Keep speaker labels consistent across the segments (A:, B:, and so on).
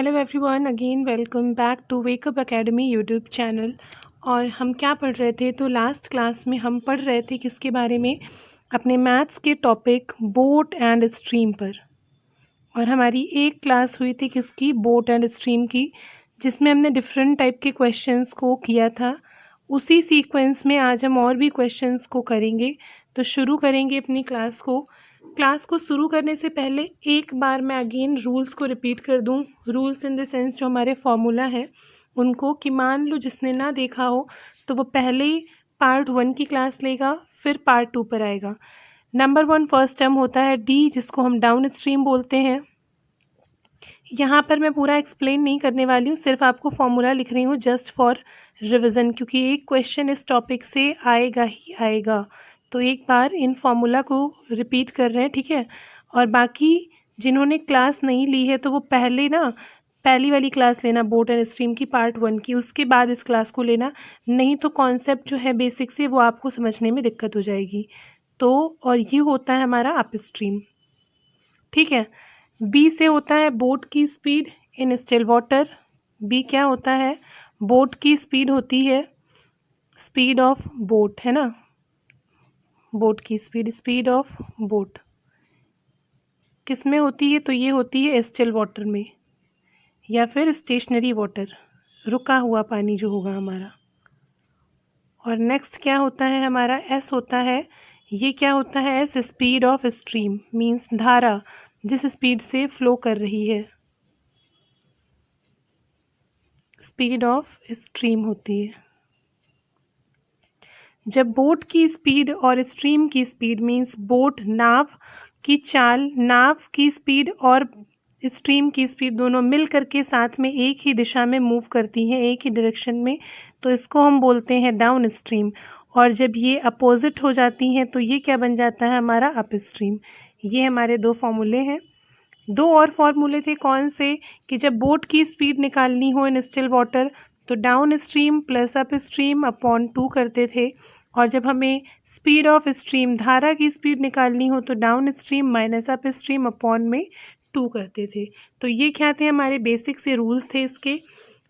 A: Hello everyone, again welcome back to Wake Up Academy YouTube channel. और हम क्या पढ़ रहे थे, तो लास्ट क्लास में हम पढ़ रहे थे किसके बारे में, अपने मैथ्स के टॉपिक बोट एंड स्ट्रीम पर। और हमारी एक क्लास हुई थी किसकी, बोट एंड स्ट्रीम की, जिसमें हमने डिफरेंट टाइप के क्वेश्चंस को किया था। उसी सीक्वेंस में आज हम और भी क्वेश्चंस को करेंगे। तो शुरू करेंगे अपनी क्लास को। क्लास को शुरू करने से पहले एक बार मैं अगेन रूल्स को रिपीट कर दूं। रूल्स इन द सेंस जो हमारे फॉर्मूला हैं उनको, कि मान लो जिसने ना देखा हो तो वो पहले ही पार्ट 1 की क्लास लेगा, फिर पार्ट 2 पर आएगा। नंबर 1 फर्स्ट टर्म होता है डी, जिसको हम डाउन स्ट्रीम बोलते हैं। यहाँ पर मैं पूरा एक्सप्लेन नहीं करने वाली हूँ, सिर्फ आपको फॉर्मूला लिख रही हूँ जस्ट फॉर रिविज़न, क्योंकि एक क्वेश्चन इस टॉपिक से आएगा ही आएगा। तो एक बार इन फॉर्मूला को रिपीट कर रहे हैं, ठीक है। और बाकी जिन्होंने क्लास नहीं ली है तो वो पहली वाली क्लास लेना बोट एंड स्ट्रीम की पार्ट 1 की, उसके बाद इस क्लास को लेना, नहीं तो कॉन्सेप्ट जो है बेसिक से वो आपको समझने में दिक्कत हो जाएगी। तो और ये होता है हमारा अप स्ट्रीम, ठीक है। बी से होता है बोट की speed in still water. B क्या होता है, बोट की स्पीड होती है, स्पीड ऑफ बोट, है ना, बोट की स्पीड ऑफ बोट किस में होती है, तो ये होती है स्टिल वाटर में, या फिर स्टेशनरी वाटर, रुका हुआ पानी जो होगा हमारा। और नेक्स्ट क्या होता है हमारा, एस होता है। ये क्या होता है, S speed of stream, means धारा जिस स्पीड से फ्लो कर रही है, स्पीड ऑफ स्ट्रीम होती है। जब बोट की स्पीड और स्ट्रीम की स्पीड, मीन्स बोट नाव की चाल, नाव की स्पीड और स्ट्रीम की स्पीड दोनों मिल करके साथ में एक ही दिशा में मूव करती हैं, एक ही डायरेक्शन में, तो इसको हम बोलते हैं डाउन स्ट्रीम। और जब ये अपोजिट हो जाती हैं तो ये क्या बन जाता है हमारा अप स्ट्रीम। ये हमारे दो फॉर्मूले हैं। दो और फॉर्मूले थे कौन से, कि जब बोट की स्पीड निकालनी हो इन स्टिल वाटर तो down stream plus up stream upon 2 करते थे, और जब हमें स्पीड ऑफ स्ट्रीम, धारा की स्पीड निकालनी हो तो down stream minus up stream upon में 2 करते थे। तो ये क्या थे, हमारे बेसिक से रूल्स थे इसके।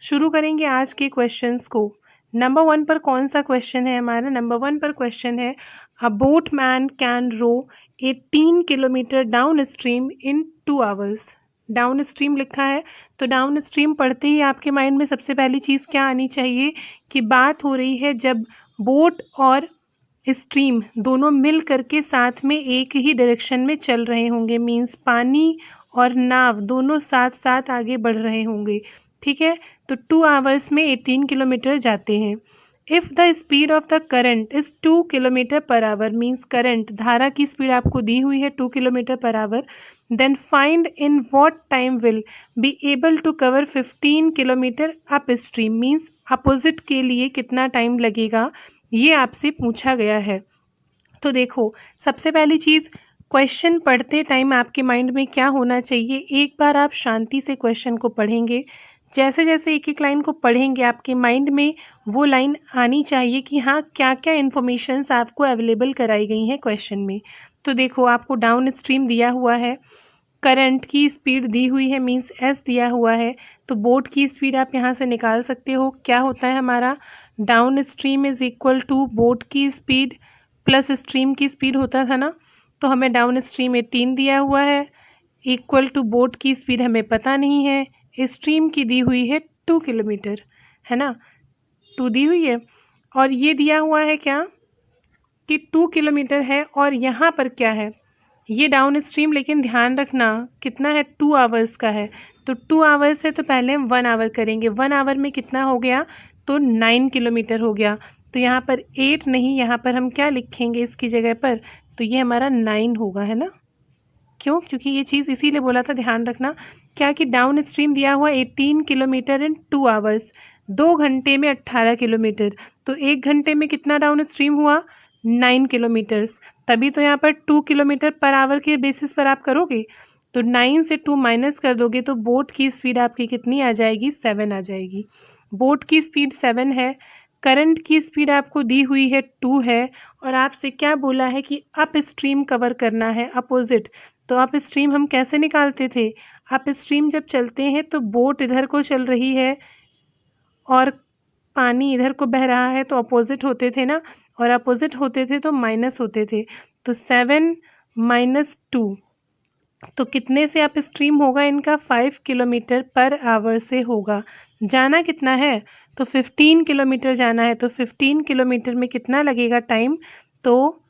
A: शुरू करेंगे आज के क्वेश्चंस को। नंबर 1 पर कौन सा क्वेश्चन है हमारा, नंबर 1 पर क्वेश्चन है, a boat man can row 18 kilometre down stream in 2 hours. Down stream लिखा है, तो डाउन स्ट्रीम पढ़ते ही आपके माइंड में सबसे पहली चीज़ क्या आनी चाहिए, कि बात हो रही है जब बोट और स्ट्रीम दोनों मिल करके साथ में एक ही डायरेक्शन में चल रहे होंगे, मीन्स पानी और नाव दोनों साथ साथ आगे बढ़ रहे होंगे, ठीक है। तो 2 आवर्स में 18 किलोमीटर जाते हैं। If the speed of the current is 2 kilometre per our, means current, धारा की स्पीड आपको दी हुई है 2 kilometre per hour, then find in what time will be able to cover 15 kilometre up stream, means opposite के लिए कितना time लगेगा, ये आपसे पूछा गया है। तो देखो, सबसे पहली चीज़, क्वेश्चन पढ़ते टाइम आपके माइंड में क्या होना चाहिए, एक बार आप शांति से क्वेश्चन को पढ़ेंगे, जैसे जैसे एक एक लाइन को पढ़ेंगे आपके माइंड में वो लाइन आनी चाहिए कि हाँ क्या क्या इन्फॉर्मेशंस आपको अवेलेबल कराई गई हैं क्वेश्चन में। तो देखो, आपको डाउन स्ट्रीम दिया हुआ है, करंट की स्पीड दी हुई है, मीन्स एस दिया हुआ है, तो बोट की स्पीड आप यहाँ से निकाल सकते हो। क्या होता है हमारा, down stream is equal to boat की स्पीड प्लस स्ट्रीम की स्पीड होता था ना, तो हमें डाउन स्ट्रीम 18 दिया हुआ है, इक्वल टू बोट की स्पीड हमें पता नहीं है, स्ट्रीम की दी हुई है 2 किलोमीटर, है ना, 2 दी हुई है, और ये दिया हुआ है क्या, कि 2 किलोमीटर है, और यहाँ पर क्या है, ये डाउन स्ट्रीम, लेकिन ध्यान रखना कितना है, 2 आवर्स का है। तो 2 आवर्स है तो पहले हम 1 आवर करेंगे, 1 आवर में कितना हो गया, तो 9 किलोमीटर हो गया। तो यहाँ पर 8 नहीं, यहाँ पर हम क्या लिखेंगे इसकी जगह पर, तो ये हमारा 9 होगा, है ना। क्यों, क्योंकि ये चीज़ इसीलिए बोला था, ध्यान रखना क्या, कि डाउन स्ट्रीम दिया हुआ 18 किलोमीटर इन 2 आवर्स, 2 घंटे में 18 किलोमीटर, तो 1 घंटे में कितना डाउन स्ट्रीम हुआ, 9 किलोमीटर्स, तभी तो यहाँ पर 2 किलोमीटर पर आवर के बेसिस पर आप करोगे, तो 9 से 2 माइनस कर दोगे तो बोट की स्पीड आपकी कितनी आ जाएगी, 7 आ जाएगी। बोट की स्पीड 7 है, करंट की स्पीड आपको दी हुई है 2 है, और आपसे क्या बोला है कि अप स्ट्रीम कवर करना है, अपोजिट। तो अप स्ट्रीम हम कैसे निकालते थे, अप स्ट्रीम जब चलते हैं तो बोट इधर को चल रही है और पानी इधर को बह रहा है, तो अपोजिट होते थे ना, और अपोजिट होते थे तो माइनस होते थे। तो 7 माइनस 2, तो कितने से अप स्ट्रीम होगा इनका? 5 किलोमीटर पर आवर से होगा। जाना कितना है? तो 15 किलोमीटर जाना है। तो 15 किलोमीटर में कितना लगेगा टाइम? तो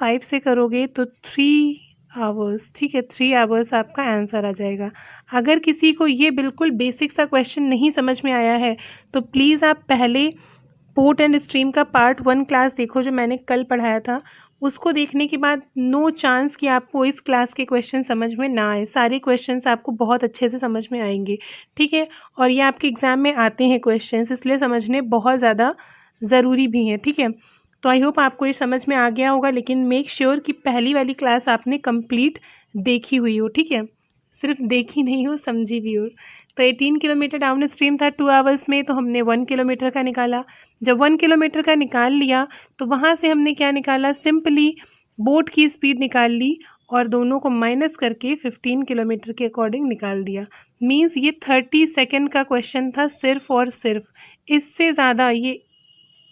A: 5 से करोगे तो 3 आवर्स, ठीक है, 3 आवर्स आपका आंसर आ जाएगा। अगर किसी को ये बिल्कुल बेसिक सा क्वेश्चन नहीं समझ में आया है तो प्लीज़ आप पहले पोर्ट एंड स्ट्रीम का पार्ट 1 क्लास देखो जो मैंने कल पढ़ाया था। उसको देखने के बाद नो चांस कि आपको इस क्लास के क्वेश्चन समझ में ना आए। सारे क्वेश्चंस आपको बहुत अच्छे से समझ में आएंगे, ठीक है। और ये आपके एग्ज़ाम में आते हैं क्वेश्चंस, इसलिए समझने बहुत ज़्यादा ज़रूरी भी हैं, ठीक है। तो आई होप आपको ये समझ में आ गया होगा, लेकिन मेक श्योर कि पहली वाली क्लास आपने कंप्लीट देखी हुई हो, ठीक है। सिर्फ देखी नहीं हो, समझी भी हो। तो 18 किलोमीटर डाउन स्ट्रीम था 2 आवर्स में, तो हमने 1 किलोमीटर का निकाला। जब 1 किलोमीटर का निकाल लिया तो वहाँ से हमने क्या निकाला? सिंपली बोट की स्पीड निकाल ली और दोनों को माइनस करके 15 किलोमीटर के अकॉर्डिंग निकाल दिया। मीन्स ये 30 सेकेंड का क्वेश्चन था सिर्फ और सिर्फ। इससे ज़्यादा ये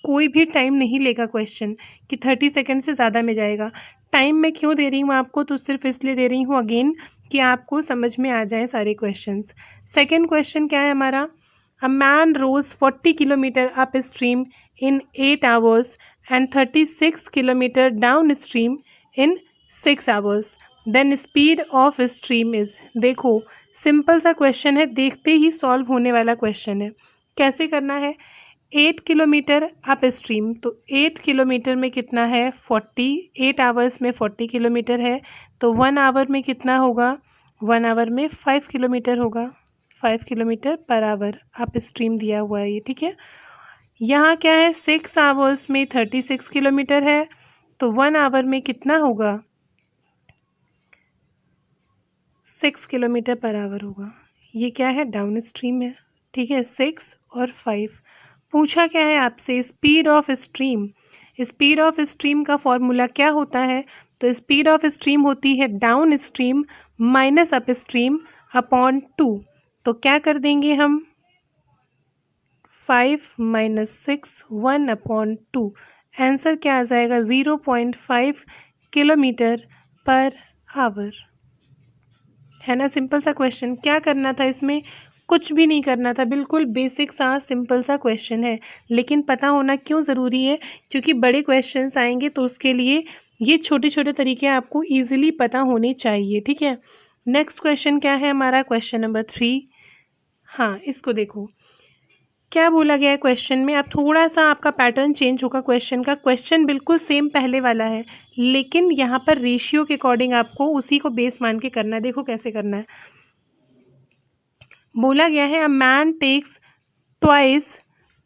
A: कोई भी टाइम नहीं लेगा क्वेश्चन कि 30 सेकेंड से ज़्यादा में जाएगा। टाइम मैं क्यों दे रही हूँ आपको? तो सिर्फ इसलिए दे रही हूँ अगेन कि आपको समझ में आ जाए सारे क्वेश्चंस। सेकंड क्वेश्चन क्या है हमारा? A man rows 40 kilometre up stream in 8 hours and 36 kilometre down stream in 6 hours, then speed of stream is. देखो सिंपल सा क्वेश्चन है, देखते ही सॉल्व होने वाला क्वेश्चन है। कैसे करना है? 8 किलोमीटर अप स्ट्रीम, तो 8 किलोमीटर में कितना है? 40। 8 आवर्स में 40 किलोमीटर है, तो 1 आवर में कितना होगा? 1 आवर में 5 किलोमीटर होगा। 5 kilometre per hour up stream दिया हुआ है ये, ठीक है। यहाँ क्या है? 6 आवर्स में 36 किलोमीटर है, तो 1 आवर में कितना होगा? 6 किलोमीटर पर आवर होगा। ये क्या है? डाउन स्ट्रीम है, ठीक है। 6 और 5। पूछा क्या है आपसे? Speed of stream. Speed of stream का फॉर्मूला क्या होता है? तो स्पीड ऑफ स्ट्रीम होती है down stream minus up stream upon 2। तो क्या कर देंगे हम? 5 माइनस 6, 1 अपॉन 2। आंसर क्या आ जाएगा? 0.5 किलोमीटर पर आवर। है ना सिंपल सा क्वेश्चन। क्या करना था इसमें? कुछ भी नहीं करना था, बिल्कुल बेसिक सा सिंपल सा क्वेश्चन है। लेकिन पता होना क्यों ज़रूरी है? क्योंकि बड़े क्वेश्चंस आएंगे तो उसके लिए ये छोटे छोटे तरीके आपको इजीली पता होने चाहिए, ठीक है। नेक्स्ट क्वेश्चन क्या है हमारा? Question number 3। हाँ, इसको देखो क्या बोला गया है क्वेश्चन में। अब थोड़ा सा आपका पैटर्न चेंज होगा क्वेश्चन का। क्वेश्चन बिल्कुल सेम पहले वाला है, लेकिन यहाँ पर रेशियो के अकॉर्डिंग आपको उसी को बेस मान के करना है। देखो कैसे करना है। बोला गया है a man takes twice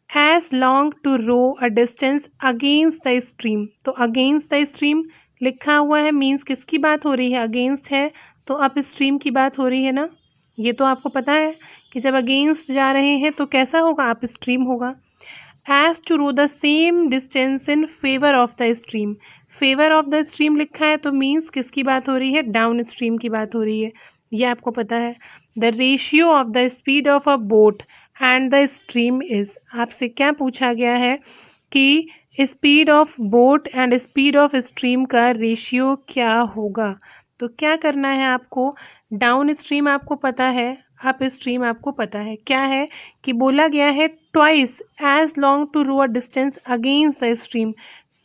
A: as long to row a distance against the stream. तो अगेंस्ट द स्ट्रीम लिखा हुआ है, मीन्स किसकी बात हो रही है? अगेंस्ट है तो अप स्ट्रीम की बात हो रही है ना। ये तो आपको पता है कि जब अगेंस्ट जा रहे हैं तो कैसा होगा? अप स्ट्रीम होगा। As to row the same distance in favour of the stream. Favour of the stream लिखा है तो मीन्स किसकी बात हो रही है? डाउन स्ट्रीम की बात हो रही है, ये आपको पता है। The ratio of the speed of a boat and the stream is. आपसे क्या पूछा गया है कि speed of boat and speed of stream का रेशियो क्या होगा। तो क्या करना है आपको? डाउन स्ट्रीम आपको पता है, अप स्ट्रीम आपको पता है। क्या है कि बोला गया है twice as long to row a distance against the stream.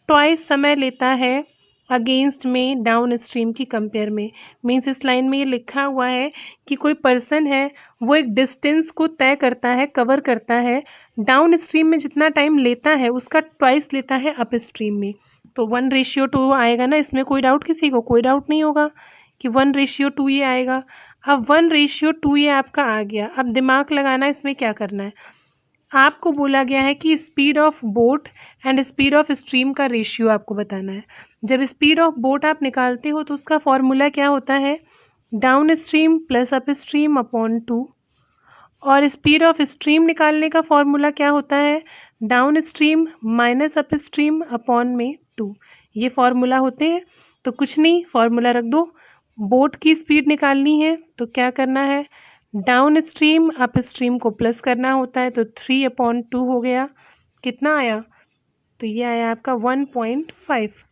A: Twice समय लेता है अगेंस्ट में डाउन स्ट्रीम की कंपेयर में। मीन्स इस लाइन में ये लिखा हुआ है कि कोई पर्सन है वो एक डिस्टेंस को तय करता है, कवर करता है, डाउन स्ट्रीम में जितना टाइम लेता है उसका ट्वाइस लेता है अप स्ट्रीम में। तो 1:2 आएगा ना, इसमें कोई डाउट किसी को? कोई डाउट नहीं होगा कि 1:2 ये आएगा। अब 1:2 ये आपका आ गया। अब दिमाग लगाना, इसमें क्या करना है? आपको बोला गया है कि speed of boat and speed of stream का रेशियो आपको बताना है। जब स्पीड ऑफ बोट आप निकालते हो तो उसका फॉर्मूला क्या होता है? Down stream plus up stream upon 2। और स्पीड ऑफ स्ट्रीम निकालने का फॉर्मूला क्या होता है? Down stream minus up stream upon में 2। ये फॉर्मूला होते हैं। तो कुछ नहीं, फॉर्मूला रख दो। बोट की स्पीड निकालनी है तो क्या करना है, डाउन स्ट्रीम अप स्ट्रीम को प्लस करना होता है, तो 3/2 हो गया। कितना आया, तो ये आया आपका 1.5।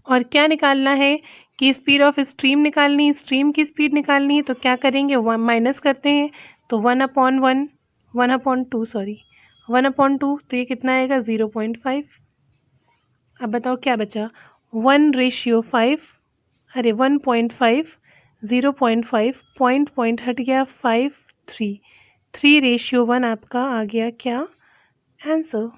A: और क्या निकालना है कि स्पीड ऑफ स्ट्रीम निकालनी है, स्ट्रीम की स्पीड निकालनी है, तो क्या करेंगे, माइनस करते हैं, तो 1/1 1/2 सॉरी 1/2, तो ये कितना आएगा 0.5। अब बताओ क्या बचा, 1/5, अरे 1.5, 0.5, पॉइंट हट गया 5, 3/1 आपका आ गया क्या आंसर।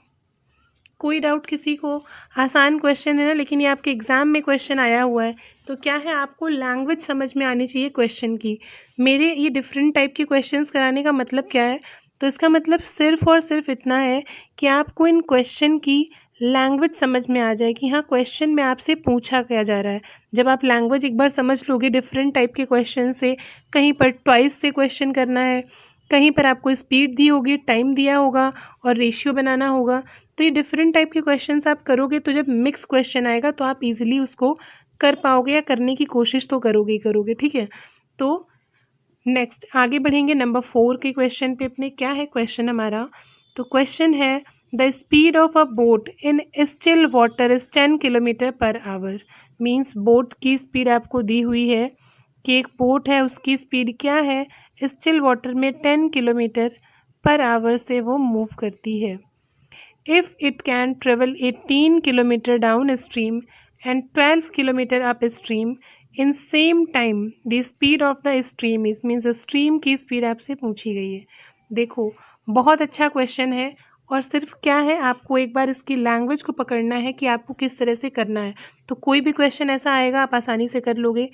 A: कोई डाउट किसी को, आसान क्वेश्चन है ना, लेकिन ये आपके एग्ज़ाम में क्वेश्चन आया हुआ है, तो क्या है आपको लैंग्वेज समझ में आनी चाहिए क्वेश्चन की। मेरे ये डिफरेंट टाइप के क्वेश्चंस कराने का मतलब क्या है, तो इसका मतलब सिर्फ़ और सिर्फ इतना है कि आपको इन क्वेश्चन की लैंग्वेज समझ में आ जाए कि हाँ क्वेश्चन में आपसे पूछा क्या जा रहा है। जब आप लैंग्वेज एक बार समझ लोगे डिफरेंट टाइप के क्वेश्चन से, कहीं पर ट्वाइस से क्वेश्चन करना है, कहीं पर आपको स्पीड दी होगी, टाइम दिया होगा और रेशियो बनाना होगा, तो ये डिफरेंट टाइप के क्वेश्चंस आप करोगे, तो जब मिक्स क्वेश्चन आएगा तो आप इजीली उसको कर पाओगे या करने की कोशिश तो करोगे ही करोगे, ठीक है। तो नेक्स्ट आगे बढ़ेंगे नंबर 4 के क्वेश्चन पे अपने। क्या है क्वेश्चन हमारा, तो क्वेश्चन है the speed of a boat in still water is 10 km/h। Means boat की स्पीड आपको दी हुई है कि एक बोट है उसकी स्पीड क्या है, स्टिल वाटर में 10 km/h से वो मूव करती है। If it can travel 18 km downstream and 12 km upstream in same time, the speed of the stream is means stream की स्पीड आपसे पूछी गई है। देखो बहुत अच्छा क्वेश्चन है, और सिर्फ क्या है आपको एक बार इसकी लैंग्वेज को पकड़ना है कि आपको किस तरह से करना है, तो कोई भी क्वेश्चन ऐसा आएगा आप आसानी से कर लोगे।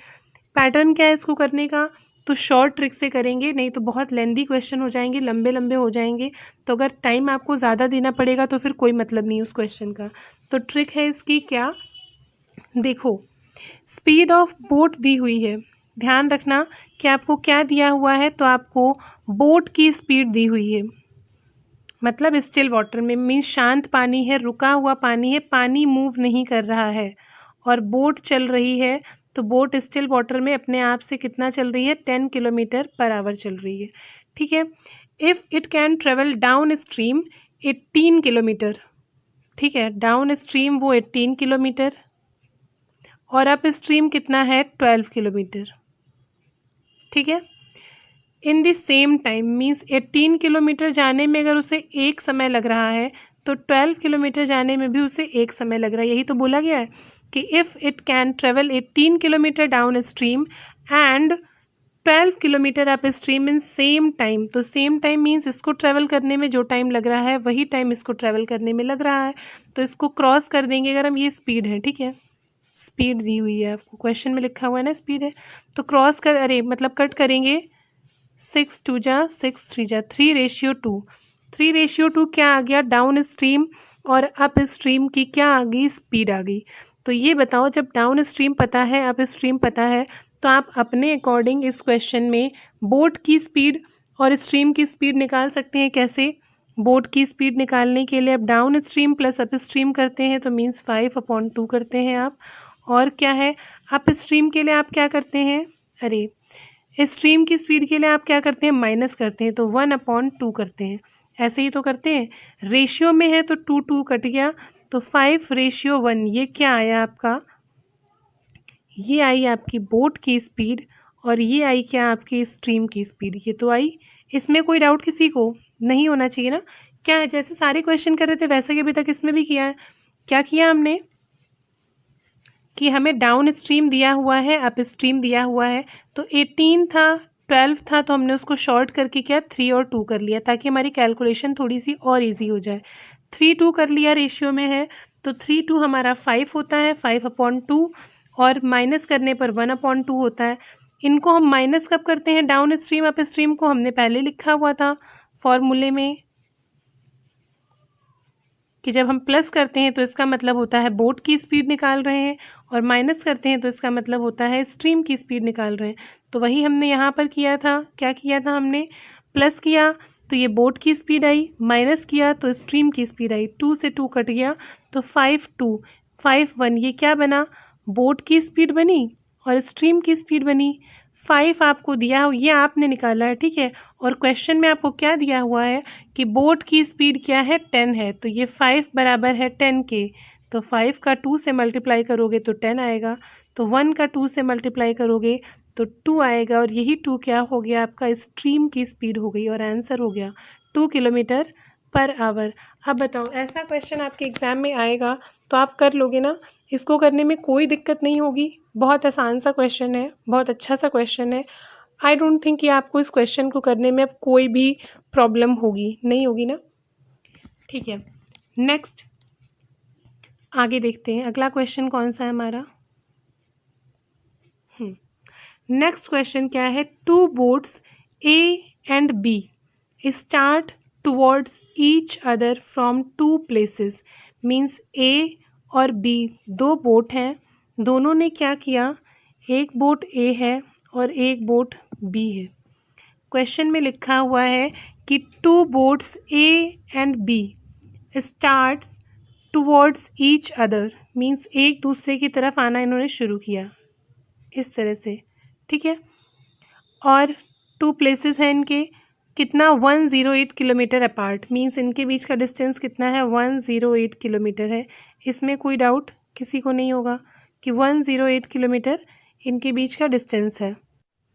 A: पैटर्न क्या है इसको करने का, तो शॉर्ट ट्रिक से करेंगे, नहीं तो बहुत लेंदी क्वेश्चन हो जाएंगे, लंबे लंबे हो जाएंगे, तो अगर टाइम आपको ज़्यादा देना पड़ेगा तो फिर कोई मतलब नहीं उस क्वेश्चन का। तो ट्रिक है इसकी क्या, देखो स्पीड ऑफ बोट दी हुई है, ध्यान रखना कि आपको क्या दिया हुआ है, तो आपको बोट की स्पीड दी हुई है, मतलब स्टिल वाटर में मीन्स शांत पानी है, रुका हुआ पानी है, पानी मूव नहीं कर रहा है और बोट चल रही है, तो बोट स्टिल वाटर में अपने आप से कितना चल रही है, 10 km/h चल रही है, ठीक है। If it can travel down stream 18 kilometre, ठीक है, डाउन स्ट्रीम वो 18 किलोमीटर और अप स्ट्रीम कितना है 12 किलोमीटर, ठीक है। In the same time means 18 kilometre जाने में अगर उसे एक समय लग रहा है, तो 12 किलोमीटर जाने में भी उसे एक समय लग रहा है। यही तो बोला गया है कि if it can travel 18 kilometre down stream and 12 kilometre up stream in same time, तो सेम टाइम मीन्स इसको ट्रैवल करने में जो टाइम लग रहा है वही टाइम इसको ट्रैवल करने में लग रहा है, तो इसको क्रॉस कर देंगे अगर हम, ये स्पीड है, ठीक है, स्पीड दी हुई है आपको क्वेश्चन में लिखा हुआ है ना स्पीड है, तो क्रॉस कर, अरे मतलब कट करेंगे, 6 2 जा 6 3 जा 3/2, 3/2 क्या आ गया, डाउन स्ट्रीम और अप स्ट्रीम की क्या आ गई, स्पीड आ गई। तो ये बताओ जब डाउन स्ट्रीम पता है अप स्ट्रीम पता है, तो आप अपने अकॉर्डिंग इस क्वेश्चन में बोट की स्पीड और स्ट्रीम की स्पीड निकाल सकते हैं। कैसे, बोट की स्पीड निकालने के लिए आप down stream plus up stream करते हैं, तो मीन्स 5/2 करते हैं आप, और क्या है अप स्ट्रीम के लिए आप क्या करते हैं, अरे स्ट्रीम की स्पीड के लिए आप क्या करते हैं, माइनस करते हैं, तो 1/2 करते हैं, ऐसे ही तो करते हैं। रेशियो में है तो 2 2 कट गया, तो 5/1, ये क्या आया आपका, ये आई आपकी बोट की स्पीड और ये आई क्या आपकी स्ट्रीम की स्पीड, ये तो आई। इसमें कोई डाउट किसी को नहीं होना चाहिए ना। क्या है, जैसे सारे क्वेश्चन कर रहे थे वैसे ही अभी तक इसमें भी किया है। क्या किया हमने कि हमें डाउन स्ट्रीम दिया हुआ है, अप स्ट्रीम दिया हुआ है, तो 18 था 12 था, तो हमने उसको शॉर्ट करके क्या 3 और 2 कर लिया ताकि हमारी कैलकुलेशन थोड़ी सी और इजी हो जाए। 3 2 कर लिया, रेशियो में है, तो 3 2 हमारा 5 होता है, 5/2 और माइनस करने पर 1/2 होता है। इनको हम माइनस कब करते हैं, डाउन स्ट्रीम अप स्ट्रीम को हमने पहले लिखा हुआ था फॉर्मूले में कि जब हम प्लस करते हैं तो इसका मतलब होता है बोट की स्पीड निकाल रहे हैं, और माइनस करते हैं तो इसका मतलब होता है स्ट्रीम की स्पीड निकाल रहे हैं। तो वही हमने यहाँ पर किया था, क्या किया था हमने, प्लस किया तो ये बोट की स्पीड आई, माइनस किया तो स्ट्रीम की स्पीड आई, 2 से 2 कट गया, तो 5 2 5 1, ये क्या बना, बोट की स्पीड बनी और स्ट्रीम की स्पीड बनी 5 आपको दिया हो, ये आपने निकाला है, ठीक है। और क्वेश्चन में आपको क्या दिया हुआ है कि बोट की स्पीड क्या है 10 है, तो ये 5 बराबर है 10 के, तो 5 का 2 से मल्टीप्लाई करोगे तो 10 आएगा, तो 1 का 2 से मल्टीप्लाई करोगे तो 2 आएगा, और यही 2 क्या हो गया आपका स्ट्रीम की स्पीड हो गई, और आंसर हो गया 2 किलोमीटर पर आवर। अब बताओ ऐसा क्वेश्चन आपके एग्ज़ाम में आएगा तो आप कर लोगे ना, इसको करने में कोई दिक्कत नहीं होगी, बहुत आसान सा क्वेश्चन है, बहुत अच्छा सा क्वेश्चन है। आई डोंट थिंक कि आपको इस क्वेश्चन को करने में अब कोई भी प्रॉब्लम होगी, नहीं होगी ना, ठीक है। नेक्स्ट आगे देखते हैं अगला क्वेश्चन कौन सा है हमारा। नेक्स्ट क्वेश्चन क्या है, two boats A and B start towards each other from two places, means A और बी दो बोट हैं, दोनों ने क्या किया, एक बोट ए है और एक बोट बी है। क्वेश्चन में लिखा हुआ है कि two boats A and B starts towards each other, means एक दूसरे की तरफ आना इन्होंने शुरू किया इस तरह से, ठीक है। और टू प्लेसेस हैं इनके, कितना 108 किलोमीटर अपार्ट, मीन्स इनके बीच का डिस्टेंस कितना है 108 किलोमीटर है। इसमें कोई डाउट किसी को नहीं होगा कि 108 किलोमीटर इनके बीच का डिस्टेंस है।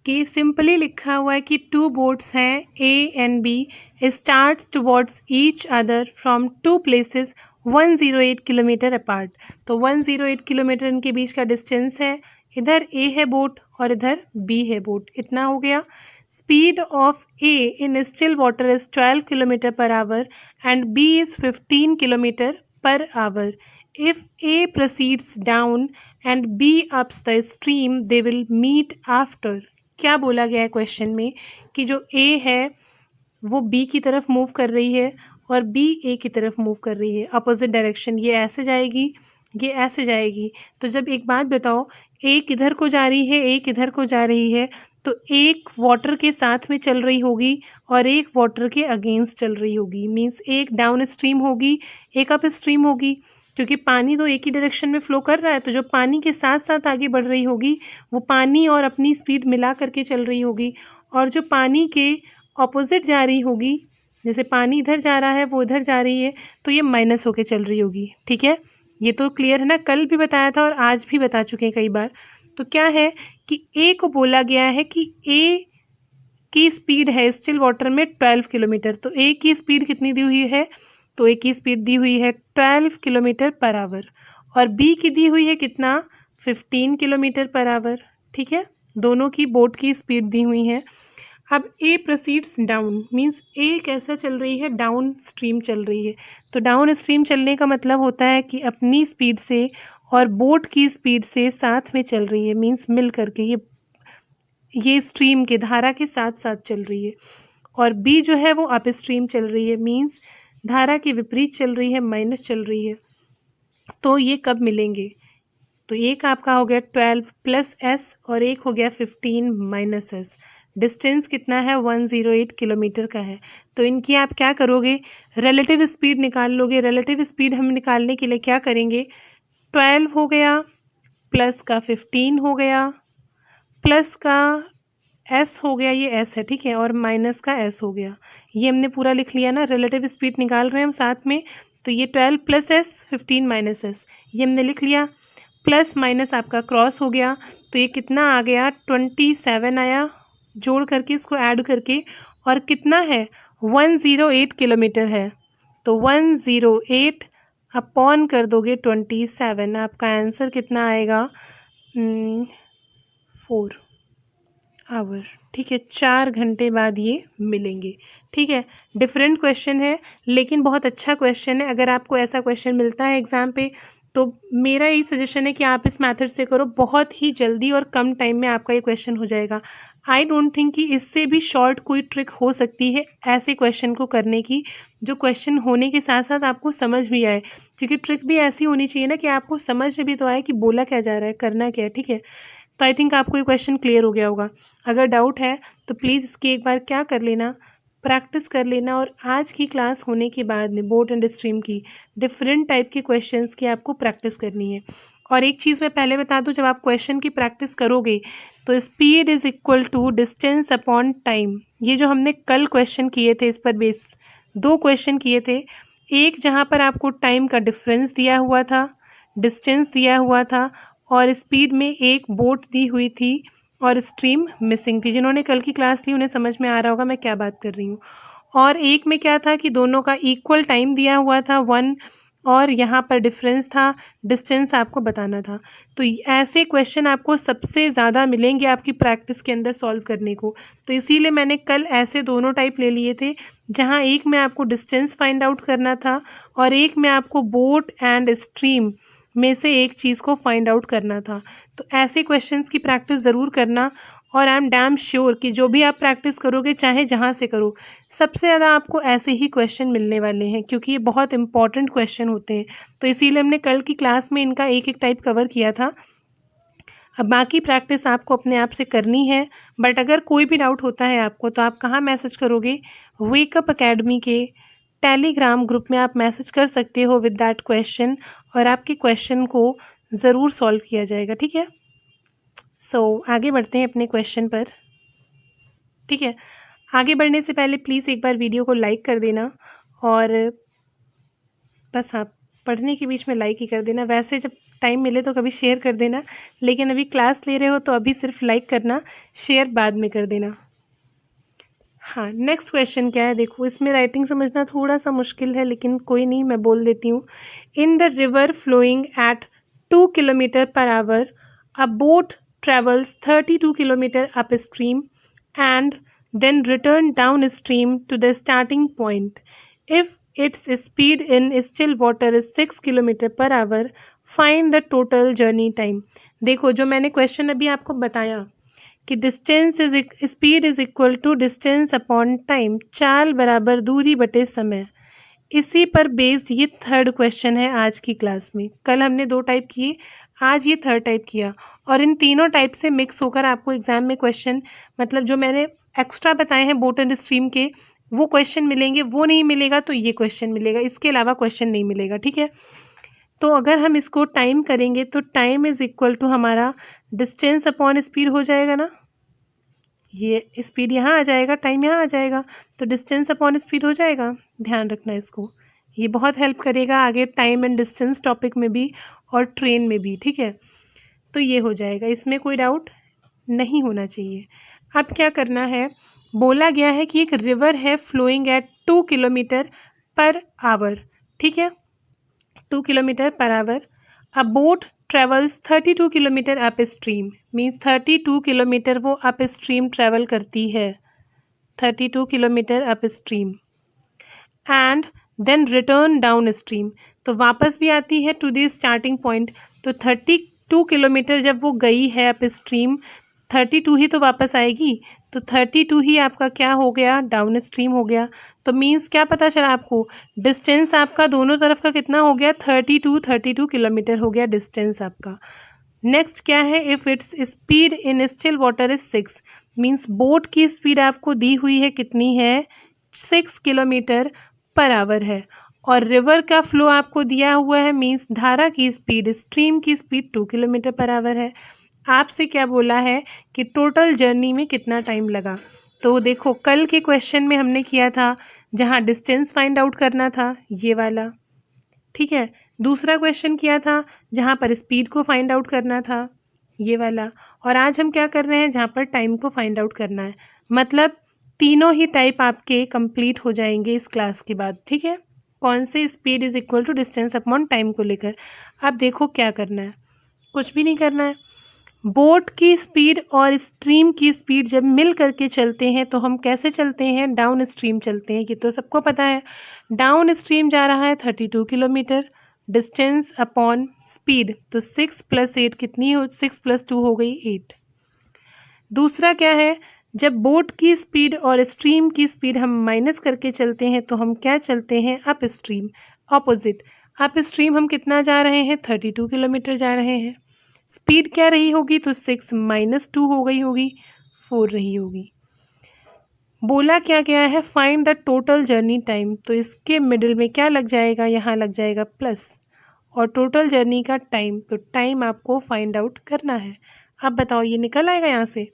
A: कि सिंपली लिखा हुआ है कि टू बोट्स हैं A and B starts towards each other from two places 108 kilometre apart, तो 108 किलोमीटर इनके बीच का डिस्टेंस है, इधर ए है बोट और इधर बी है बोट, इतना हो गया। Speed of A in still water is 12 kilometre per hour and B is 15 kilometre per hour. If A proceeds down and B ups the stream, they will meet after. क्या बोला गया है question में कि जो A है वो B की तरफ मूव कर रही है और B A की तरफ मूव कर रही है, अपोजिट डायरेक्शन, ये ऐसे जाएगी ये ऐसे जाएगी। तो जब एक बात बताओ, एक इधर को जा रही है एक इधर को जा रही है, तो एक वाटर के साथ में चल रही होगी और एक वाटर के अगेंस्ट चल रही होगी, मीन्स एक डाउन स्ट्रीम होगी एक अप स्ट्रीम होगी, क्योंकि पानी तो एक ही डायरेक्शन में फ़्लो कर रहा है, तो जो पानी के साथ साथ आगे बढ़ रही होगी वो पानी और अपनी स्पीड मिला करके चल रही होगी, और जो पानी के ऑपोजिट जा रही होगी, जैसे पानी इधर जा रहा है वो इधर जा रही है, तो ये माइनस होके चल रही होगी, ठीक है। ये तो क्लियर है ना, कल भी बताया था और आज भी बता चुके हैं कई बार। तो क्या है कि ए को बोला गया है कि ए की स्पीड है स्टिल वाटर में 12 किलोमीटर, तो ए की स्पीड कितनी दी हुई है, तो ए की स्पीड दी हुई है 12 किलोमीटर पर आवर, और बी की दी हुई है कितना 15 किलोमीटर पर आवर, ठीक है। दोनों की बोट की स्पीड दी हुई है। अब ए प्रोसीड्स डाउन, मीन्स ए कैसा चल रही है, डाउन स्ट्रीम चल रही है, तो डाउन स्ट्रीम चलने का मतलब होता है कि अपनी स्पीड से और बोट की स्पीड से साथ में चल रही है, मीन्स मिल करके ये स्ट्रीम के धारा के साथ साथ चल रही है। और बी जो है वो अप स्ट्रीम चल रही है, मीन्स धारा के विपरीत चल रही है, माइनस चल रही है। तो ये कब मिलेंगे, तो एक आपका हो गया 12 प्लस एस और एक हो गया 15 माइनस एस, डिस्टेंस कितना है 108 किलोमीटर का है। तो इनकी आप क्या करोगे, रिलेटिव स्पीड निकाल लोगे। रिलेटिव स्पीड हम निकालने के लिए क्या करेंगे, 12 हो गया प्लस का 15 हो गया प्लस का एस हो गया, ये एस है, ठीक है, और माइनस का एस हो गया, ये हमने पूरा लिख लिया ना, रिलेटिव स्पीड निकाल रहे हैं हम साथ में। तो ये 12 प्लस एस 15 माइनस एस, ये हमने लिख लिया, प्लस माइनस आपका क्रॉस हो गया, तो ये कितना आ गया 27 आया, जोड़ करके इसको ऐड करके, और कितना है 108 किलोमीटर है, तो 108 अपॉन कर दोगे 27, आपका आंसर कितना आएगा 4 आवर, ठीक है। 4 घंटे बाद ये मिलेंगे, ठीक है। डिफरेंट क्वेश्चन है लेकिन बहुत अच्छा क्वेश्चन है। अगर आपको ऐसा क्वेश्चन मिलता है एग्ज़ाम पे तो मेरा यही सजेशन है कि आप इस मेथड से करो, बहुत ही जल्दी और कम टाइम में आपका ये क्वेश्चन हो जाएगा। आई डोंट थिंक कि इससे भी शॉर्ट कोई ट्रिक हो सकती है ऐसे क्वेश्चन को करने की, जो क्वेश्चन होने के साथ साथ आपको समझ भी आए, क्योंकि ट्रिक भी ऐसी होनी चाहिए ना कि आपको समझ में भी तो आए कि बोला क्या जा रहा है, करना क्या है, ठीक है। तो आई थिंक आपको ये क्वेश्चन क्लियर हो गया होगा। अगर डाउट है तो प्लीज़ इसकी एक बार क्या कर लेना, प्रैक्टिस कर लेना, और आज की क्लास होने के बाद में बोट एंड स्ट्रीम की डिफरेंट टाइप के क्वेश्चंस की आपको प्रैक्टिस करनी है। और एक चीज़ मैं पहले बता दूं, जब आप क्वेश्चन की प्रैक्टिस करोगे तो speed is equal to distance upon time. ये जो हमने कल क्वेश्चन किए थे, इस पर बेस 2 क्वेश्चन किए थे। एक जहाँ पर आपको टाइम का डिफरेंस दिया हुआ था, डिस्टेंस दिया हुआ था, और स्पीड में एक बोट दी हुई थी और स्ट्रीम मिसिंग थी। जिन्होंने कल की क्लास ली उन्हें समझ में आ रहा होगा मैं क्या बात कर रही हूँ। और एक में क्या था कि दोनों का इक्वल टाइम दिया हुआ था 1, और यहाँ पर डिफरेंस था, डिस्टेंस आपको बताना था। तो ऐसे क्वेश्चन आपको सबसे ज़्यादा मिलेंगे आपकी प्रैक्टिस के अंदर सॉल्व करने को। तो इसीलिए मैंने कल ऐसे दोनों टाइप ले लिए थे, जहाँ एक में आपको डिस्टेंस फाइंड आउट करना था और एक में आपको बोट एंड स्ट्रीम में से एक चीज़ को फाइंड आउट करना था। तो ऐसे क्वेश्चंस की प्रैक्टिस ज़रूर करना, और आई एम डैम श्योर कि जो भी आप प्रैक्टिस करोगे चाहे जहाँ से करो, सबसे ज़्यादा आपको ऐसे ही क्वेश्चन मिलने वाले हैं, क्योंकि ये बहुत इंपॉर्टेंट क्वेश्चन होते हैं। तो इसीलिए हमने कल की क्लास में इनका एक एक टाइप कवर किया था। अब बाकी प्रैक्टिस आपको अपने आप से करनी है। बट अगर कोई भी डाउट होता है आपको, तो आप कहाँ मैसेज करोगे? वेकअप अकेडमी के टेलीग्राम ग्रुप में आप मैसेज कर सकते हो विद दैट क्वेश्चन, और आपके क्वेश्चन को ज़रूर सॉल्व किया जाएगा। ठीक है, सो आगे बढ़ते हैं अपने क्वेश्चन पर। ठीक है, आगे बढ़ने से पहले प्लीज़ एक बार वीडियो को लाइक कर देना, और बस हाँ, पढ़ने के बीच में लाइक ही कर देना। वैसे जब टाइम मिले तो कभी शेयर कर देना, लेकिन अभी क्लास ले रहे हो तो अभी सिर्फ लाइक करना, शेयर बाद में कर देना। हाँ, नेक्स्ट क्वेश्चन क्या है देखो, इसमें राइटिंग समझना थोड़ा सा मुश्किल है, लेकिन कोई नहीं, मैं बोल देती हूँ। In the river flowing at 2 kilometre per hour, a boat travels 32 kilometer upstream and then return downstream to the starting point. If its speed in still water is 6 kilometer per hour, find the total journey time. देखो, जो मैंने question अभी आपको बताया कि distance is speed is equal to distance upon time, चाल बराबर दूरी बटे समय, इसी पर बेस्ड ये थर्ड क्वेश्चन है आज की क्लास में। कल हमने 2 टाइप किए, आज ये थर्ड टाइप किया, और इन तीनों टाइप से मिक्स होकर आपको एग्जाम में क्वेश्चन, मतलब जो मैंने एक्स्ट्रा बताए हैं बोट एंड स्ट्रीम के, वो क्वेश्चन मिलेंगे। वो नहीं मिलेगा तो ये क्वेश्चन मिलेगा, इसके अलावा क्वेश्चन नहीं मिलेगा। ठीक है, तो अगर हम इसको टाइम करेंगे तो टाइम इज इक्वल टू हमारा डिस्टेंस अपॉन स्पीड हो जाएगा ना, ये स्पीड यहाँ आ जाएगा, टाइम यहाँ आ जाएगा, तो डिस्टेंस अपॉन स्पीड हो जाएगा। ध्यान रखना इसको, ये बहुत हेल्प करेगा आगे टाइम एंड डिस्टेंस टॉपिक में भी और ट्रेन में भी। ठीक है, तो ये हो जाएगा, इसमें कोई डाउट नहीं होना चाहिए। अब क्या करना है, बोला गया है कि एक रिवर है flowing at 2 kilometre per hour. ठीक है, 2 kilometre per hour, a boat travels 32 kilometre up stream, means 32 kilometre वो अप स्ट्रीम ट्रेवल करती है, 32 kilometre up stream, and then return down stream, तो वापस भी आती है टू द स्टार्टिंग पॉइंट। तो 32 किलोमीटर जब वो गई है अप स्ट्रीम, 32 ही तो वापस आएगी, तो 32 ही आपका क्या हो गया, डाउन स्ट्रीम हो गया। तो मीन्स क्या पता चला आपको, डिस्टेंस आपका दोनों तरफ का कितना हो गया, 32 किलोमीटर हो गया डिस्टेंस आपका। नेक्स्ट क्या है, if its speed in still water is 6, means boat की स्पीड आपको दी हुई है कितनी है, 6 किलोमीटर पर आवर है, और रिवर का फ्लो आपको दिया हुआ है, मीन्स धारा की स्पीड, स्ट्रीम की स्पीड 2 किलोमीटर पर आवर है। आपसे क्या बोला है कि टोटल जर्नी में कितना टाइम लगा। तो देखो, कल के क्वेश्चन में हमने किया था जहाँ डिस्टेंस फाइंड आउट करना था, ये वाला। ठीक है, दूसरा क्वेश्चन किया था जहाँ पर स्पीड को फाइंड आउट करना था, ये वाला। और आज हम क्या कर रहे हैं, जहाँ पर टाइम को फाइंड आउट करना है। मतलब तीनों ही टाइप आपके कंप्लीट हो जाएंगे इस क्लास के बाद। ठीक है, कौन से, speed is equal to distance upon time को लेकर। अब देखो क्या करना है, कुछ भी नहीं करना है। बोट की स्पीड और स्ट्रीम की स्पीड जब मिल करके चलते हैं तो हम कैसे चलते हैं, डाउन स्ट्रीम चलते हैं, ये तो सबको पता है। डाउन स्ट्रीम जा रहा है 32 किलोमीटर, डिस्टेंस अपॉन स्पीड, तो 6 + 8 कितनी हो, 6 + 2 हो गई 8। दूसरा क्या है, जब बोट की स्पीड और स्ट्रीम की स्पीड हम माइनस करके चलते हैं तो हम क्या चलते हैं, up stream, opposite. Up stream हम कितना जा रहे हैं, 32 किलोमीटर जा रहे हैं। स्पीड क्या रही होगी, तो 6 - 2 हो गई होगी, 4 रही होगी। बोला क्या गया है, find the total journey time, तो इसके मिडिल में क्या लग जाएगा, यहाँ लग जाएगा प्लस, और टोटल जर्नी का टाइम, तो टाइम आपको फाइंड आउट करना है। अब बताओ ये निकल आएगा यहाँ से,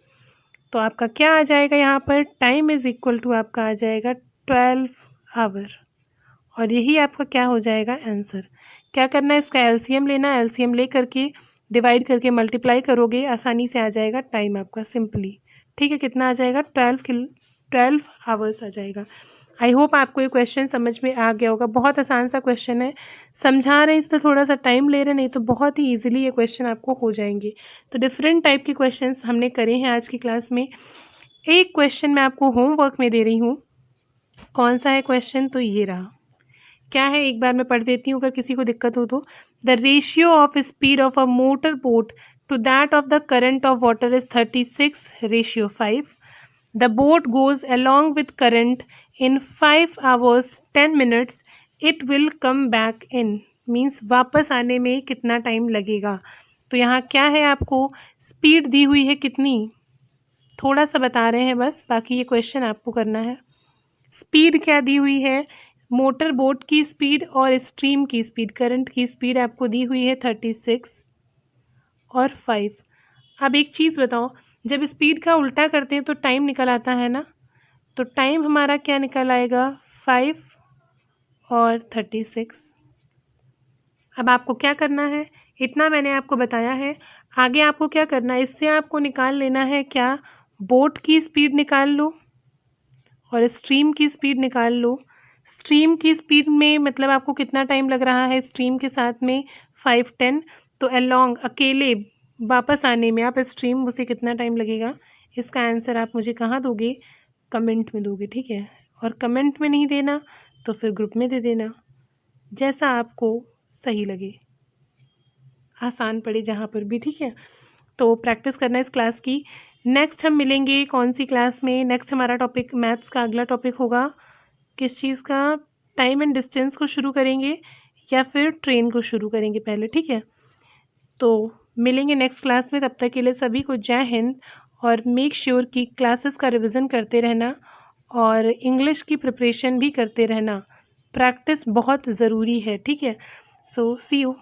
A: तो आपका क्या आ जाएगा यहाँ पर, टाइम इज़ इक्वल टू आपका आ जाएगा 12 आवर, और यही आपका क्या हो जाएगा आंसर। क्या करना है, इसका एलसीएम लेना है, एलसीएम ले करके डिवाइड करके मल्टीप्लाई करोगे, आसानी से आ जाएगा टाइम आपका सिंपली। ठीक है, कितना आ जाएगा, 12 आवर्स आ जाएगा। आई होप आपको ये क्वेश्चन समझ में आ गया होगा। बहुत आसान सा क्वेश्चन है, समझा रहे हैं इसलिए थोड़ा सा टाइम ले रहे हैं, नहीं तो बहुत ही ईजिली ये क्वेश्चन आपको हो जाएंगे। तो डिफरेंट टाइप के क्वेश्चंस हमने करे हैं आज की क्लास में। एक क्वेश्चन मैं आपको होमवर्क में दे रही हूँ, कौन सा है क्वेश्चन, तो ये रहा। क्या है, एक बार मैं पढ़ देती हूँ अगर किसी को दिक्कत हो तो। The ratio of speed of a motor boat to that of the current of water is 36:5। The boat goes along with current in 5 hours 10 minutes. It will come back in, means वापस आने में कितना time लगेगा। तो यहाँ क्या है, आपको स्पीड दी हुई है कितनी, थोड़ा सा बता रहे हैं बस, बाकी ये क्वेश्चन आपको करना है। स्पीड क्या दी हुई है, मोटर बोट की स्पीड और स्ट्रीम की स्पीड, करंट की स्पीड आपको दी हुई है 36 और 5। अब एक चीज़ बताओ, जब स्पीड का उल्टा करते हैं तो टाइम निकल आता है ना, तो टाइम हमारा क्या निकल आएगा, 5 और 36। अब आपको क्या करना है, इतना मैंने आपको बताया है, आगे आपको क्या करना है, इससे आपको निकाल लेना है क्या, बोट की स्पीड निकाल लो और स्ट्रीम की स्पीड निकाल लो। स्ट्रीम की स्पीड में मतलब आपको कितना टाइम लग रहा है, स्ट्रीम के साथ में 5-10, तो अलोंग अकेले वापस आने में आप स्ट्रीम उसे कितना टाइम लगेगा। इसका आंसर आप मुझे कहाँ दोगे, कमेंट में दोगे, ठीक है। और कमेंट में नहीं देना तो फिर ग्रुप में दे देना, जैसा आपको सही लगे, आसान पड़े जहाँ पर भी, ठीक है। तो प्रैक्टिस करना इस क्लास की। नेक्स्ट हम मिलेंगे कौन सी क्लास में, नेक्स्ट हमारा टॉपिक मैथ्स का अगला टॉपिक होगा, किस चीज़ का, टाइम एंड डिस्टेंस को शुरू करेंगे या फिर ट्रेन को शुरू करेंगे पहले, ठीक है। तो मिलेंगे नेक्स्ट क्लास में, तब तक के लिए सभी को जय हिंद। और मेक श्योर कि क्लासेस का रिवीजन करते रहना और इंग्लिश की प्रिपरेशन भी करते रहना, प्रैक्टिस बहुत ज़रूरी है, ठीक है। सो सी यू।